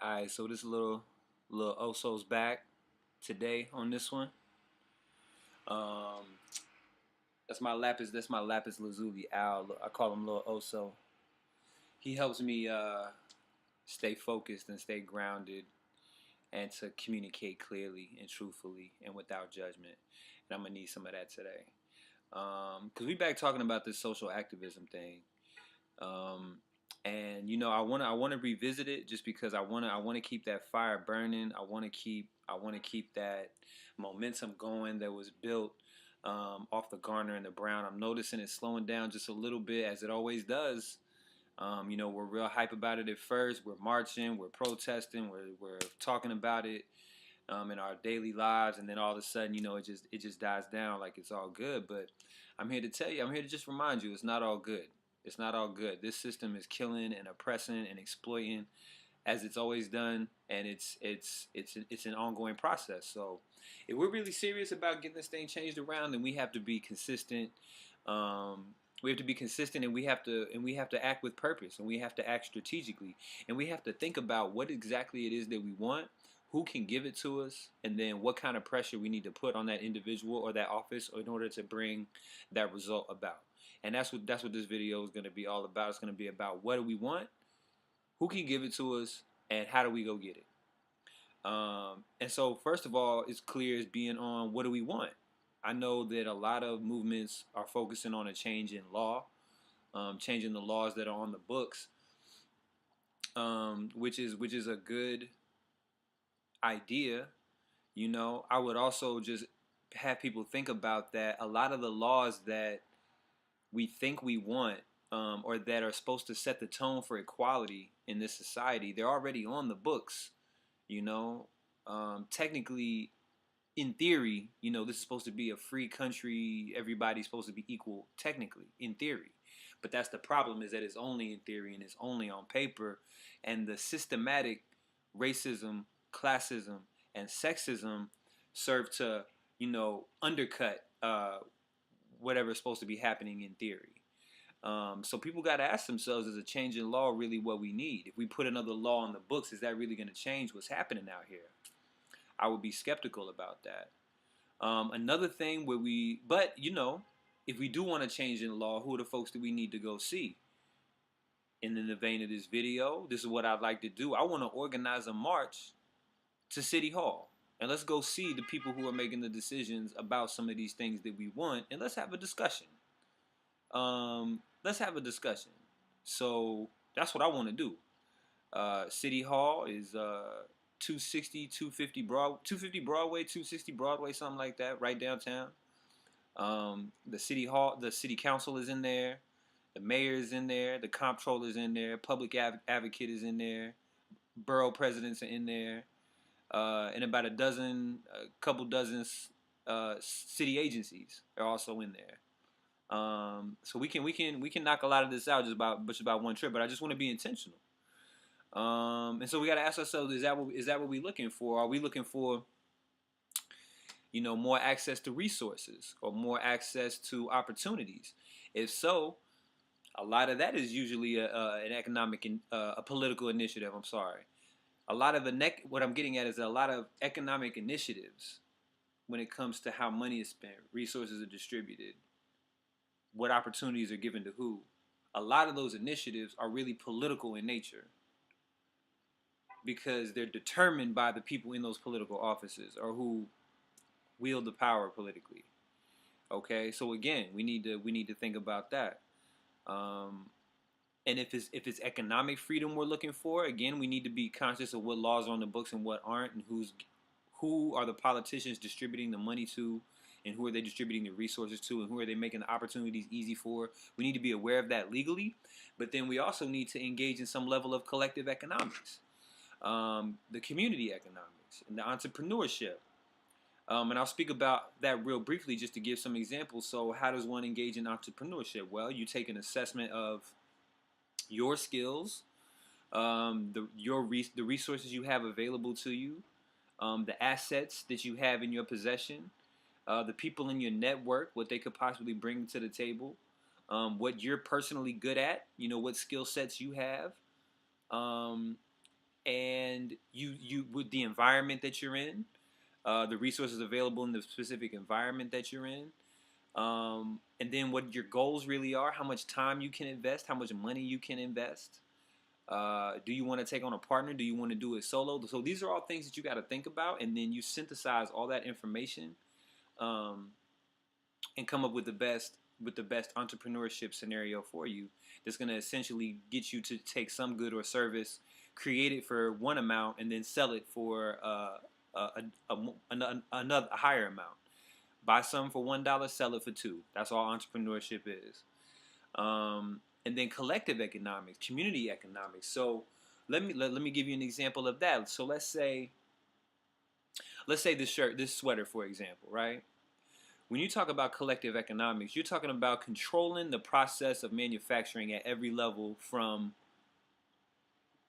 Alright, so this little Oso's back today on this one. Um, that's my lapis lazuli owl. I call him little Oso. He helps me stay focused and stay grounded and to communicate clearly and truthfully and without judgment. And I'm gonna need some of that today. Cause we back talking about this social activism thing. Um, and I wanna revisit it just because I wanna keep that fire burning. I wanna keep that momentum going that was built off the Garner and the Brown. I'm noticing it slowing down just a little bit as it always does. We're real hype about it at first. We're marching, we're protesting, we're talking about it in our daily lives, and then all of a sudden, it just dies down like it's all good. But I'm here to tell you, I'm here to just remind you, it's not all good. It's not all good. This system is killing and oppressing and exploiting as it's always done, and it's an ongoing process. So, if we're really serious about getting this thing changed around, then we have to be consistent. Um, we have to be consistent, and we have to act with purpose, and we have to act strategically, and we have to think about what exactly it is that we want, who can give it to us, and then what kind of pressure we need to put on that individual or that office in order to bring that result about. And that's what this video is going to be all about. It's going to be about what do we want, who can give it to us, and how do we go get it. And so, first of all, it's clear as being on what do we want. I know that a lot of movements are focusing on a change in law, changing the laws that are on the books, which is a good idea. I would also just have people think about that. A lot of the laws that we think we want, or that are supposed to set the tone for equality in this society, they're already on the books. Technically, in theory, this is supposed to be a free country. Everybody's supposed to be equal, technically, in theory. But that's the problem, is that it's only in theory and it's only on paper. And the systematic racism, classism, and sexism serve to, undercut whatever's supposed to be happening in theory. So people got to ask themselves, is a change in law really what we need? If we put another law on the books, is that really going to change what's happening out here? I would be skeptical about that. Another thing if we do want to change in law, who are the folks that we need to go see? And in the vein of this video, this is what I'd like to do. I want to organize a march to City Hall. And let's go see the people who are making the decisions about some of these things that we want, and let's have a discussion. Let's have a discussion. So that's what I want to do. City Hall is 260, 250 Broadway, 260 Broadway, something like that, right downtown. The city council is in there. The mayor is in there. The comptroller is in there. Public advocate is in there. Borough presidents are in there. And about a couple dozen city agencies are also in there. So we can knock a lot of this out just about one trip. But I just want to be intentional. And so we got to ask ourselves: is that what we're looking for? Are we looking for more access to resources or more access to opportunities? If so, a lot of that is usually an economic and a political initiative. I'm sorry. A lot of what I'm getting at is a lot of economic initiatives when it comes to how money is spent, resources are distributed, what opportunities are given to who. A lot of those initiatives are really political in nature because they're determined by the people in those political offices or who wield the power politically. Okay, so again, we need to think about that. Um, and if it's economic freedom we're looking for, again, we need to be conscious of what laws are on the books and what aren't, and who are the politicians distributing the money to, and who are they distributing the resources to, and who are they making the opportunities easy for. We need to be aware of that legally, but then we also need to engage in some level of collective economics, the community economics, and the entrepreneurship. And I'll speak about that real briefly just to give some examples. So how does one engage in entrepreneurship? Well, you take an assessment of your skills, the resources you have available to you, the assets that you have in your possession, the people in your network, what they could possibly bring to the table, what you're personally good at, what skill sets you have, um, and you with the environment that you're in, the resources available in the specific environment that you're in, and then what your goals really are, how much time you can invest, how much money you can invest. Do you want to take on a partner? Do you want to do it solo? So these are all things that you got to think about, and then you synthesize all that information, um, and come up with the best entrepreneurship scenario for you. That's going to essentially get you to take some good or service, create it for one amount, and then sell it for another a higher amount. Buy some for $1, sell it for two. That's all entrepreneurship is. And then collective economics, community economics. So let me give you an example of that. So let's say this sweater, for example, right? When you talk about collective economics, you're talking about controlling the process of manufacturing at every level, from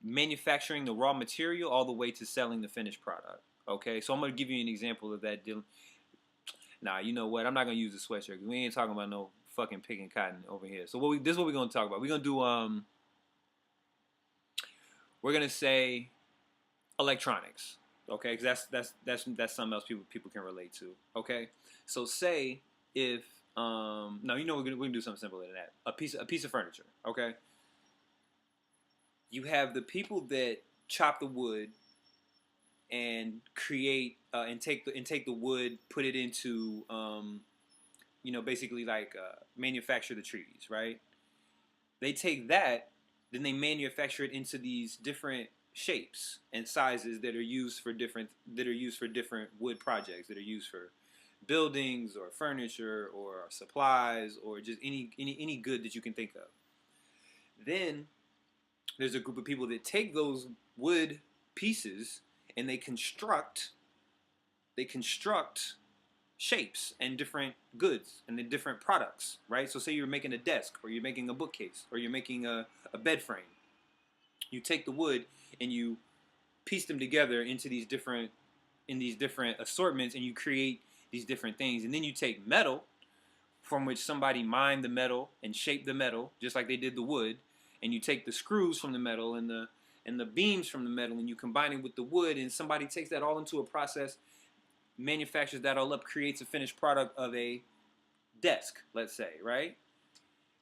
manufacturing the raw material all the way to selling the finished product. Okay, so I'm gonna give you an example of that. Nah, you know what? I'm not gonna use the sweatshirt because we ain't talking about no fucking picking cotton over here. So this is what we're gonna talk about. We're gonna do we're gonna say electronics. Okay, because that's something else people can relate to. Okay, so say if no, you know we're gonna do something simpler than that. A piece of furniture. Okay, you have the people that chop the wood and create and take the wood, put it into basically like manufacture the trees, right? They take that, then they manufacture it into these different shapes and sizes that are used for different wood projects, that are used for buildings or furniture or supplies or just any good that you can think of. Then there's a group of people that take those wood pieces and they construct shapes and different goods and the different products, right? So say you're making a desk, or you're making a bookcase, or you're making a bed frame. You take the wood and you piece them together into these different assortments, and you create these different things. And then you take metal, from which somebody mined the metal and shaped the metal just like they did the wood, and you take the screws from the metal and the beams from the metal, and you combine it with the wood, and somebody takes that all into a process, manufactures that all up, creates a finished product of a desk, let's say, right?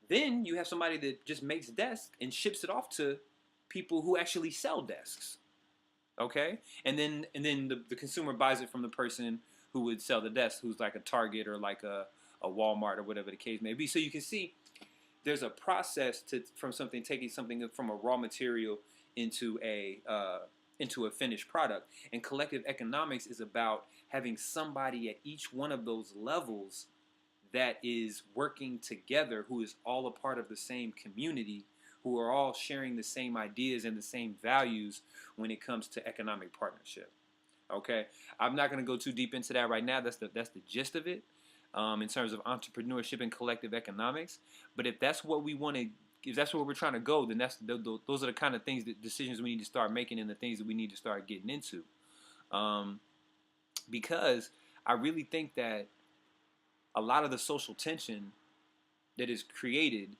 Then you have somebody that just makes desks and ships it off to people who actually sell desks. Okay? And then the consumer buys it from the person who would sell the desk, who's like a Target or like a Walmart or whatever the case may be. So you can see there's a process taking something from a raw material into a finished product. And collective economics is about having somebody at each one of those levels that is working together, who is all a part of the same community, who are all sharing the same ideas and the same values when it comes to economic partnership. Okay, I'm not going to go too deep into that right now. That's the gist of it, in terms of entrepreneurship and collective economics. But if that's what we want to, if that's where we're trying to go, then those are the kind of decisions we need to start making, and the things that we need to start getting into. Because I really think that a lot of the social tension that is created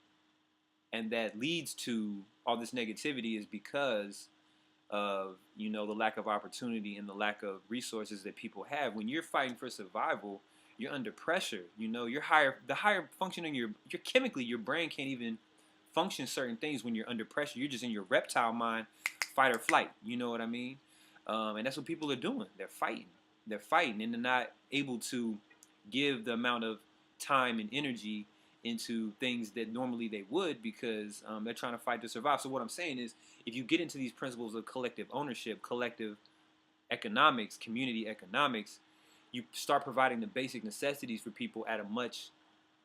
and that leads to all this negativity is because of the lack of opportunity and the lack of resources that people have. When you're fighting for survival, you're under pressure. You're the higher functioning your chemically, your brain can't even function certain things when you're under pressure. You're just in your reptile mind, fight or flight. You know what I mean? And that's what people are doing. They're fighting, and they're not able to give the amount of time and energy into things that normally they would, because they're trying to fight to survive. So what I'm saying is, if you get into these principles of collective ownership, collective economics, community economics, you start providing the basic necessities for people and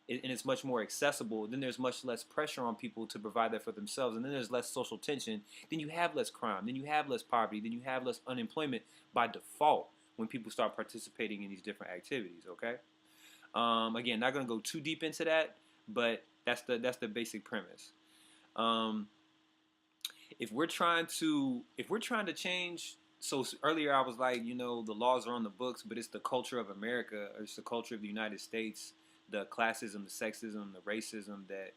it's much more accessible. Then there's much less pressure on people to provide that for themselves, and then there's less social tension. Then you have less crime. Then you have less poverty. Then you have less unemployment by default when people start participating in these different activities. Okay. Again, not going to go too deep into that, but that's the basic premise. If we're trying to change, so earlier I was like, the laws are on the books, but it's the culture of America, or it's the culture of the United States, the classism, the sexism, the racism that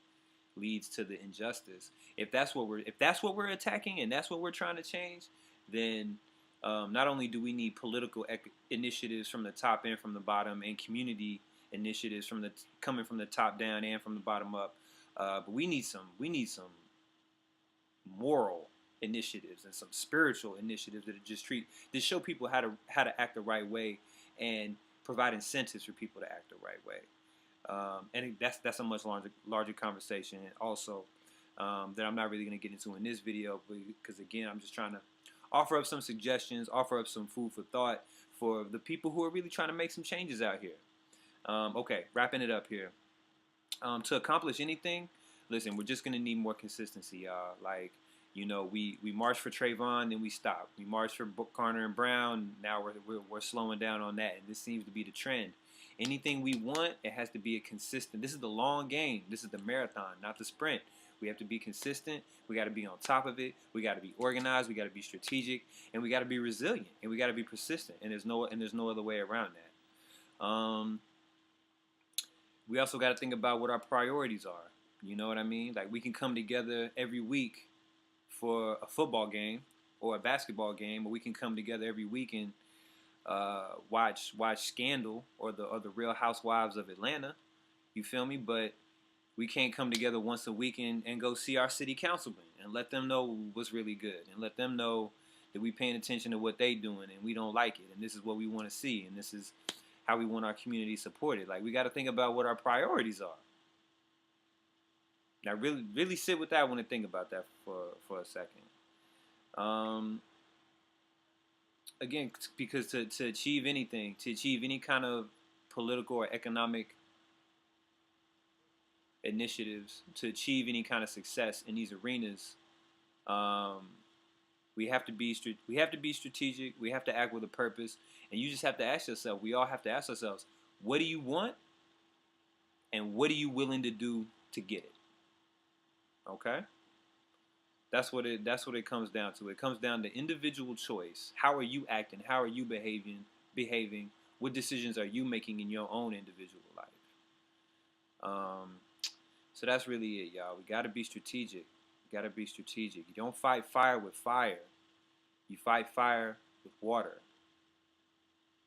leads to the injustice. If that's what we're attacking and that's what we're trying to change, then not only do we need political initiatives from the top and from the bottom, and community initiatives coming from the top down and from the bottom up, but we need some moral initiatives and some spiritual initiatives that show people how to act the right way, and provide incentives for people to act the right way. And that's a much larger conversation, and also that I'm not really going to get into in this video, because again, I'm just trying to offer up some suggestions, offer up some food for thought for the people who are really trying to make some changes out here. Okay, wrapping it up here. To accomplish anything, listen, we're just gonna need more consistency, y'all. Like, we marched for Trayvon, then we stopped. We marched for Carter and Brown. Now we're slowing down on that, and this seems to be the trend. Anything we want, it has to be a consistent. This is the long game. This is the marathon, not the sprint. We have to be consistent. We got to be on top of it. We got to be organized. We got to be strategic, and we got to be resilient, and we got to be persistent. And there's no other way around that. We also got to think about what our priorities are. You know what I mean? Like, we can come together every week for a football game or a basketball game, or we can come together every week and watch Scandal or the Real Housewives of Atlanta. You feel me? But we can't come together once a week and go see our city councilman and let them know what's really good, and let them know that we paying attention to what they doing and we don't like it, and this is what we want to see, and this is how we want our community supported. Like, we got to think about what our priorities are. Now, really sit with that one and think about that for a second. Again, because to achieve anything, to achieve any kind of political or economic initiatives, to achieve any kind of success in these arenas, we have to be strategic. We have to act with a purpose, and you just have to ask yourself. We all have to ask ourselves, what do you want, and what are you willing to do to get it? Okay, that's what it comes down to. It comes down to individual choice. How are you acting? How are you behaving? What decisions are you making in your own individual life? So that's really it, y'all. We got to be strategic. You don't fight fire with fire. You fight fire with water.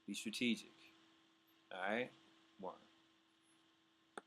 Be strategic. All right?